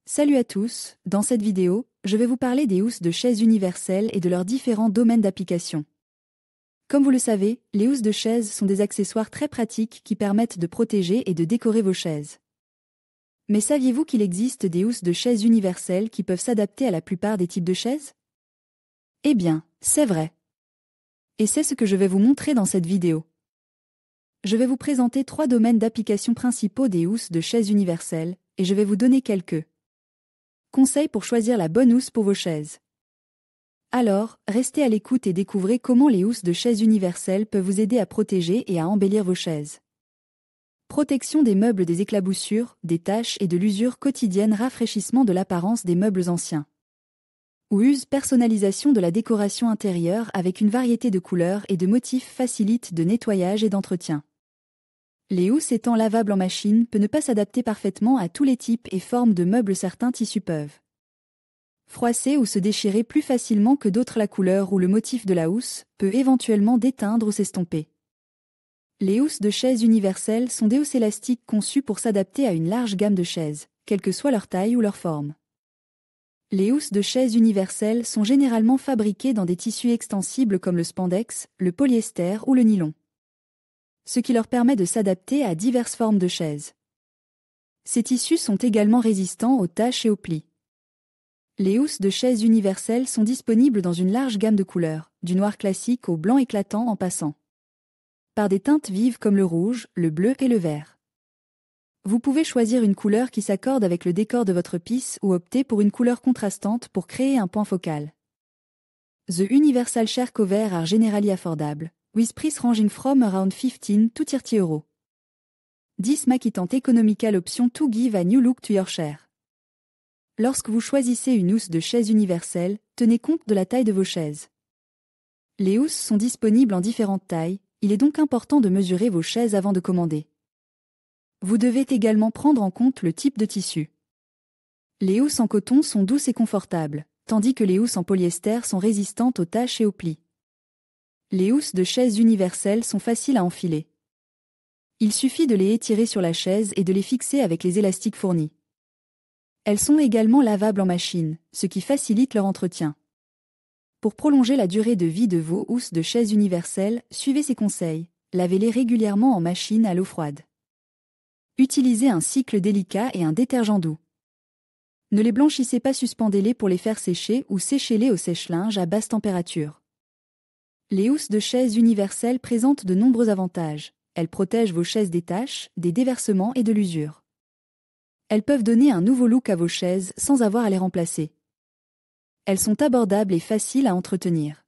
Salut à tous, dans cette vidéo, je vais vous parler des housses de chaise universelles et de leurs différents domaines d'application. Comme vous le savez, les housses de chaise sont des accessoires très pratiques qui permettent de protéger et de décorer vos chaises. Mais saviez-vous qu'il existe des housses de chaise universelles qui peuvent s'adapter à la plupart des types de chaises? Eh bien, c'est vrai. Et c'est ce que je vais vous montrer dans cette vidéo. Je vais vous présenter 3 domaines d'application principaux des housses de chaise universelles, et je vais vous donner quelques conseils pour choisir la bonne housse pour vos chaises. Alors, restez à l'écoute et découvrez comment les housses de chaise universelles peuvent vous aider à protéger et à embellir vos chaises. Protection des meubles des éclaboussures, des taches et de l'usure quotidienne, rafraîchissement de l'apparence des meubles anciens. Ou personnalisation de la décoration intérieure avec une variété de couleurs et de motifs facilite de nettoyage et d'entretien. Les housses étant lavables en machine peuvent ne pas s'adapter parfaitement à tous les types et formes de meubles. Certains tissus peuvent froisser ou se déchirer plus facilement que d'autres. La couleur ou le motif de la housse peut éventuellement déteindre ou s'estomper. Les housses de chaise universelles sont des housses élastiques conçues pour s'adapter à une large gamme de chaises, quelle que soit leur taille ou leur forme. Les housses de chaise universelles sont généralement fabriquées dans des tissus extensibles comme le spandex, le polyester ou le nylon, ce qui leur permet de s'adapter à diverses formes de chaises. Ces tissus sont également résistants aux taches et aux plis. Les housses de chaise universelles sont disponibles dans une large gamme de couleurs, du noir classique au blanc éclatant en passant par des teintes vives comme le rouge, le bleu et le vert. Vous pouvez choisir une couleur qui s'accorde avec le décor de votre pièce ou opter pour une couleur contrastante pour créer un point focal. The Universal Chair Cover are generally affordable, with price ranging from around 15 to 30 euros. 10 make it an economical option to give a new look to your chair. Lorsque vous choisissez une housse de chaise universelle, tenez compte de la taille de vos chaises. Les housses sont disponibles en différentes tailles, il est donc important de mesurer vos chaises avant de commander. Vous devez également prendre en compte le type de tissu. Les housses en coton sont douces et confortables, tandis que les housses en polyester sont résistantes aux taches et aux plis. Les housses de chaise universelles sont faciles à enfiler. Il suffit de les étirer sur la chaise et de les fixer avec les élastiques fournis. Elles sont également lavables en machine, ce qui facilite leur entretien. Pour prolonger la durée de vie de vos housses de chaise universelles, suivez ces conseils. Lavez-les régulièrement en machine à l'eau froide. Utilisez un cycle délicat et un détergent doux. Ne les blanchissez pas, suspendez-les pour les faire sécher ou séchez-les au sèche-linge à basse température. Les housses de chaise universelles présentent de nombreux avantages. Elles protègent vos chaises des taches, des déversements et de l'usure. Elles peuvent donner un nouveau look à vos chaises sans avoir à les remplacer. Elles sont abordables et faciles à entretenir.